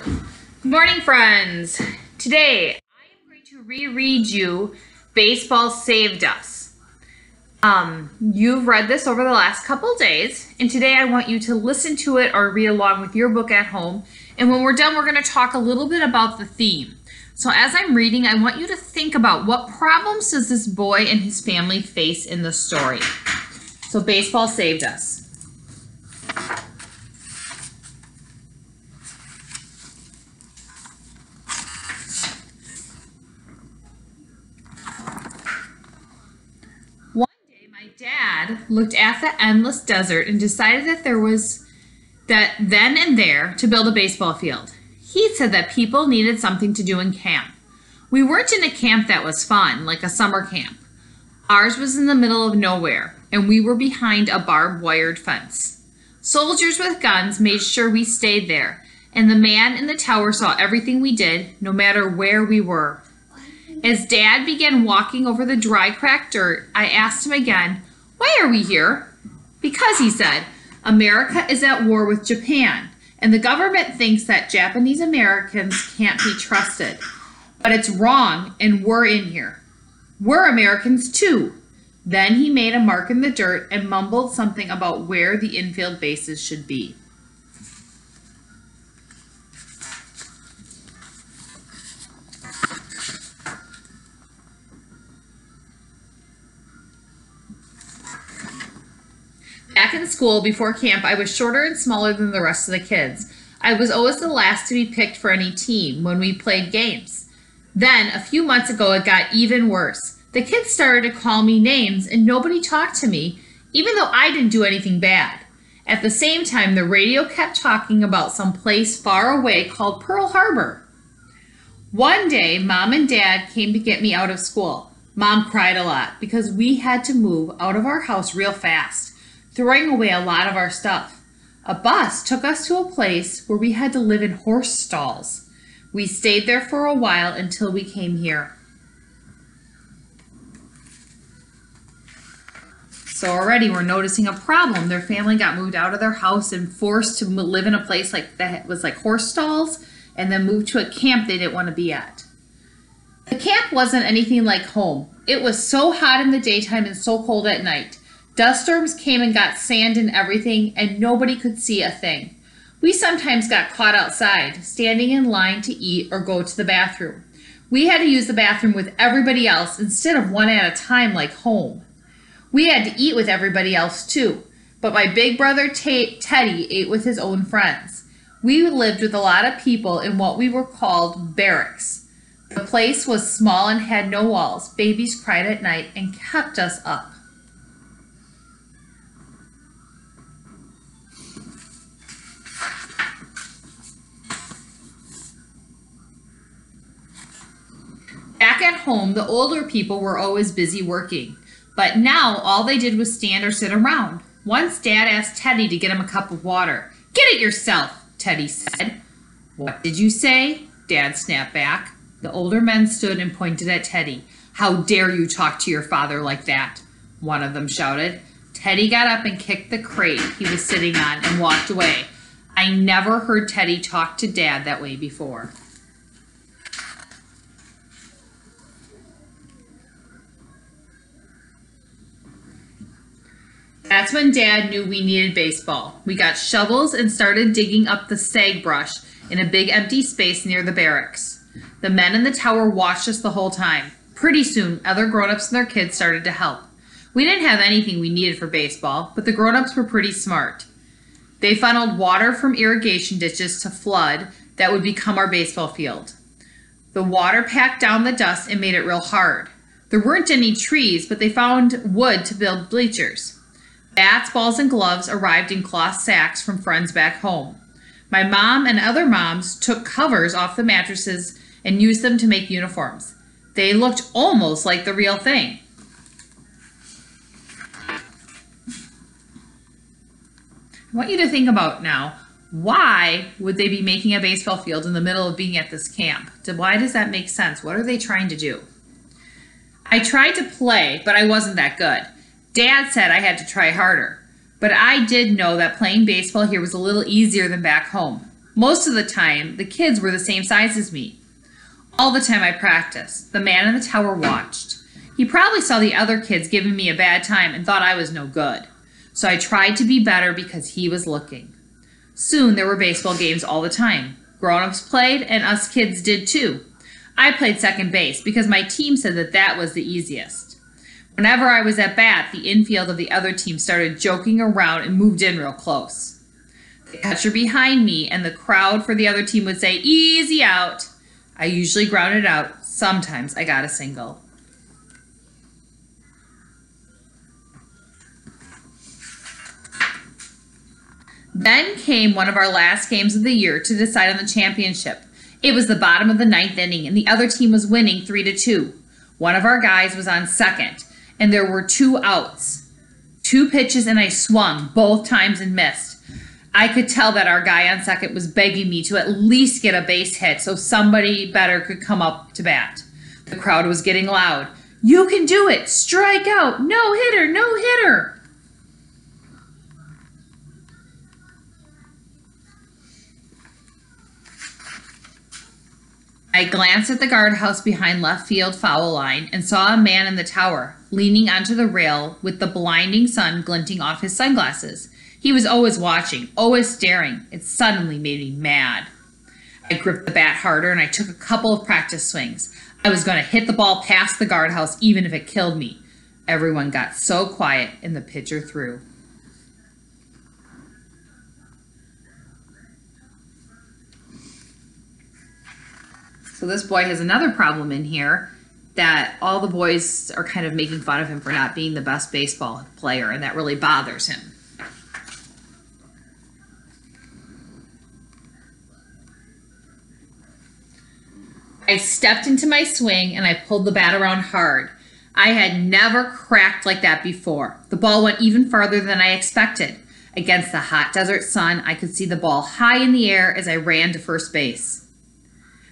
Good morning, friends. Today, I am going to reread you Baseball Saved Us. You've read this over the last couple days, and today I want you to listen to it or read along with your book at home. And when we're done, we're going to talk a little bit about the theme. So as I'm reading, I want you to think about what problems does this boy and his family face in the story. So Baseball Saved Us. My dad looked at the endless desert and decided that there was then and there to build a baseball field. He said that people needed something to do in camp. We weren't in a camp that was fun, like a summer camp. Ours was in the middle of nowhere, and we were behind a barbed wired fence. Soldiers with guns made sure we stayed there, and the man in the tower saw everything we did, no matter where we were. As Dad began walking over the dry, cracked dirt, I asked him again, "Why are we here?" "Because," he said, "America is at war with Japan, and the government thinks that Japanese Americans can't be trusted. But it's wrong, and we're in here. We're Americans too." Then he made a mark in the dirt and mumbled something about where the infield bases should be. Back in school, before camp, I was shorter and smaller than the rest of the kids. I was always the last to be picked for any team when we played games. Then, a few months ago, it got even worse. The kids started to call me names, and nobody talked to me, even though I didn't do anything bad. At the same time, the radio kept talking about some place far away called Pearl Harbor. One day, Mom and Dad came to get me out of school. Mom cried a lot because we had to move out of our house real fast, throwing away a lot of our stuff. A bus took us to a place where we had to live in horse stalls. We stayed there for a while until we came here. So already we're noticing a problem. Their family got moved out of their house and forced to live in a place that was like horse stalls, and then moved to a camp they didn't want to be at. The camp wasn't anything like home. It was so hot in the daytime and so cold at night. Dust storms came and got sand and everything, and nobody could see a thing. We sometimes got caught outside, standing in line to eat or go to the bathroom. We had to use the bathroom with everybody else instead of one at a time like home. We had to eat with everybody else too, but my big brother Teddy ate with his own friends. We lived with a lot of people in what we were called barracks. The place was small and had no walls. Babies cried at night and kept us up. Back at home, the older people were always busy working, but now all they did was stand or sit around. Once Dad asked Teddy to get him a cup of water. "Get it yourself," Teddy said. "What did you say?" Dad snapped back. The older men stood and pointed at Teddy. "How dare you talk to your father like that?" one of them shouted. Teddy got up and kicked the crate he was sitting on and walked away. I never heard Teddy talk to Dad that way before. That's when Dad knew we needed baseball. We got shovels and started digging up the sagebrush in a big empty space near the barracks. The men in the tower watched us the whole time. Pretty soon, other grown-ups and their kids started to help. We didn't have anything we needed for baseball, but the grown-ups were pretty smart. They funneled water from irrigation ditches to flood that would become our baseball field. The water packed down the dust and made it real hard. There weren't any trees, but they found wood to build bleachers. Bats, balls, and gloves arrived in cloth sacks from friends back home. My mom and other moms took covers off the mattresses and used them to make uniforms. They looked almost like the real thing. I want you to think about now, why would they be making a baseball field in the middle of being at this camp? Why does that make sense? What are they trying to do? I tried to play, but I wasn't that good. Dad said I had to try harder, but I did know that playing baseball here was a little easier than back home. Most of the time, the kids were the same size as me. All the time I practiced, the man in the tower watched. He probably saw the other kids giving me a bad time and thought I was no good. So I tried to be better because he was looking. Soon there were baseball games all the time. Grown-ups played and us kids did too. I played second base because my team said that that was the easiest. Whenever I was at bat, the infield of the other team started joking around and moved in real close. The catcher behind me and the crowd for the other team would say, "Easy out." I usually grounded out. Sometimes I got a single. Then came one of our last games of the year to decide on the championship. It was the bottom of the ninth inning, and the other team was winning 3-2. One of our guys was on second, and there were 2 outs. 2 pitches, and I swung both times and missed. I could tell that our guy on second was begging me to at least get a base hit so somebody better could come up to bat. The crowd was getting loud. "You can do it! Strike out! No hitter! No hitter!" I glanced at the guardhouse behind left field foul line and saw a man in the tower, leaning onto the rail with the blinding sun glinting off his sunglasses. He was always watching, always staring. It suddenly made me mad. I gripped the bat harder and I took a couple of practice swings. I was going to hit the ball past the guardhouse even if it killed me. Everyone got so quiet and the pitcher threw. So this boy has another problem in here, that all the boys are kind of making fun of him for not being the best baseball player, and that really bothers him. I stepped into my swing and I pulled the bat around hard. I had never cracked like that before. The ball went even farther than I expected. Against the hot desert sun, I could see the ball high in the air as I ran to first base.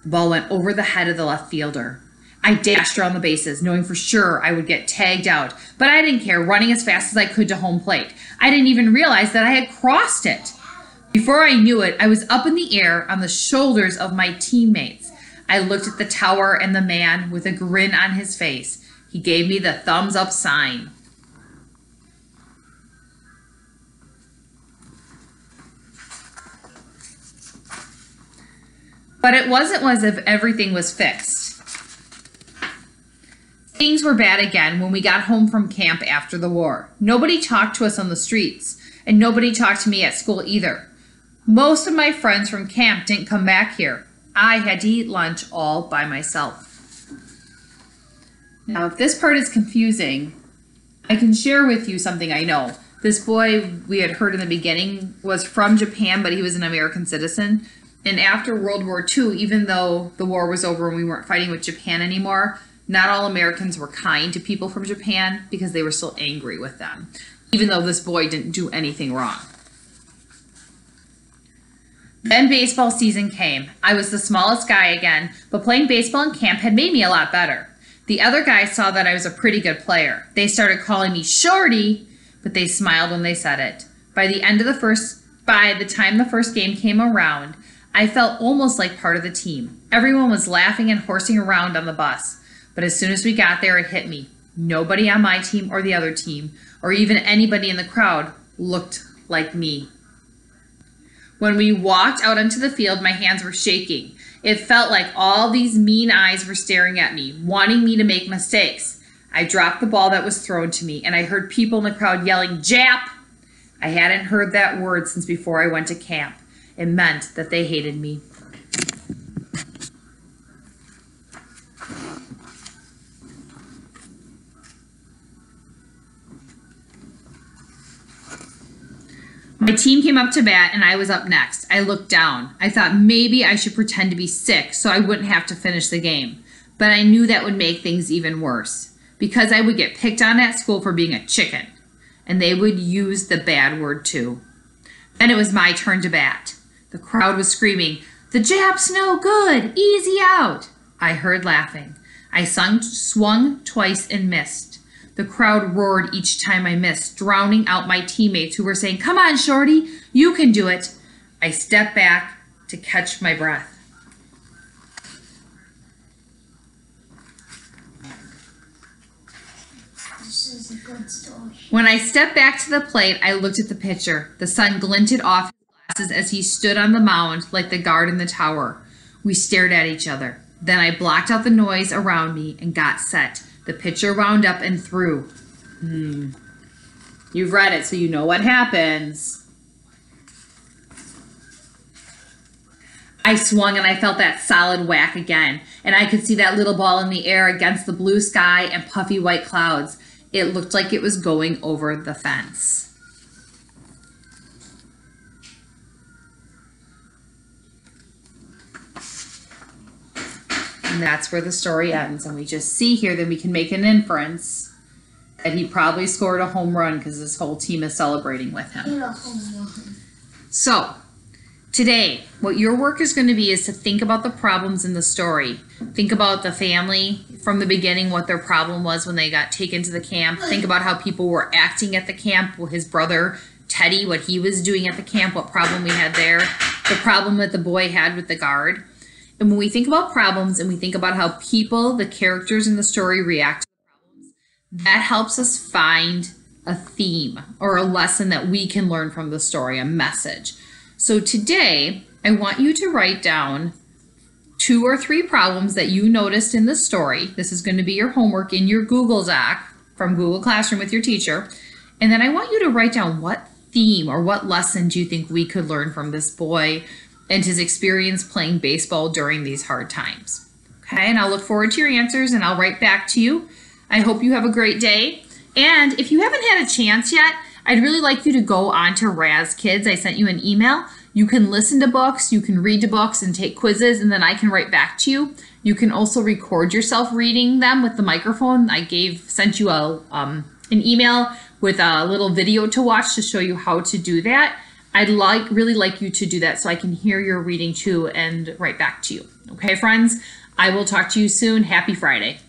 The ball went over the head of the left fielder. I dashed around the bases, knowing for sure I would get tagged out, but I didn't care, running as fast as I could to home plate. I didn't even realize that I had crossed it. Before I knew it, I was up in the air on the shoulders of my teammates. I looked at the tower and the man with a grin on his face. He gave me the thumbs up sign. But it wasn't as if everything was fixed. Things were bad again when we got home from camp after the war. Nobody talked to us on the streets, and nobody talked to me at school either. Most of my friends from camp didn't come back here. I had to eat lunch all by myself. Now, if this part is confusing, I can share with you something I know. This boy we had heard in the beginning was from Japan, but he was an American citizen. And after World War II, even though the war was over and we weren't fighting with Japan anymore, not all Americans were kind to people from Japan because they were still angry with them, even though this boy didn't do anything wrong. Then baseball season came. I was the smallest guy again, but playing baseball in camp had made me a lot better. The other guys saw that I was a pretty good player. They started calling me Shorty, but they smiled when they said it. By the time the first game came around, I felt almost like part of the team. Everyone was laughing and horsing around on the bus. But as soon as we got there, it hit me. Nobody on my team or the other team, or even anybody in the crowd, looked like me. When we walked out onto the field, my hands were shaking. It felt like all these mean eyes were staring at me, wanting me to make mistakes. I dropped the ball that was thrown to me, and I heard people in the crowd yelling, "Jap!" I hadn't heard that word since before I went to camp. It meant that they hated me. My team came up to bat and I was up next. I looked down. I thought maybe I should pretend to be sick so I wouldn't have to finish the game. But I knew that would make things even worse because I would get picked on at school for being a chicken. And they would use the bad word too. Then it was my turn to bat. The crowd was screaming, "The Jap's no good! Easy out!" I heard laughing. I swung twice and missed. The crowd roared each time I missed, drowning out my teammates who were saying, "Come on, Shorty, you can do it." I stepped back, to catch my breath. This is a good story. When I stepped back to the plate, I looked at the pitcher. The sun glinted off his glasses as he stood on the mound like the guard in the tower. We stared at each other. Then I blocked out the noise around me and got set. The pitcher wound up and threw. You've read it, so you know what happens. I swung and I felt that solid whack again, and I could see that little ball in the air against the blue sky and puffy white clouds. It looked like it was going over the fence. And that's where the story ends. And we just see here that we can make an inference that he probably scored a home run because his whole team is celebrating with him. So, today, what your work is going to be is to think about the problems in the story. Think about the family from the beginning, what their problem was when they got taken to the camp. Think about how people were acting at the camp. Well, his brother, Teddy, what he was doing at the camp, what problem we had there. The problem that the boy had with the guard. And when we think about problems and we think about how people, the characters in the story react to the problems, that helps us find a theme or a lesson that we can learn from the story, a message. So today, I want you to write down 2 or 3 problems that you noticed in the story. This is going to be your homework in your Google Doc from Google Classroom with your teacher. And then I want you to write down what theme or what lesson do you think we could learn from this boy and his experience playing baseball during these hard times. Okay, and I'll look forward to your answers and I'll write back to you. I hope you have a great day. And if you haven't had a chance yet, I'd really like you to go on to Raz Kids. I sent you an email. You can listen to books, you can read to books and take quizzes, and then I can write back to you. You can also record yourself reading them with the microphone. I sent you an email with a little video to watch to show you how to do that. I'd really like you to do that so I can hear your reading too and write back to you. Okay, friends? I will talk to you soon. Happy Friday.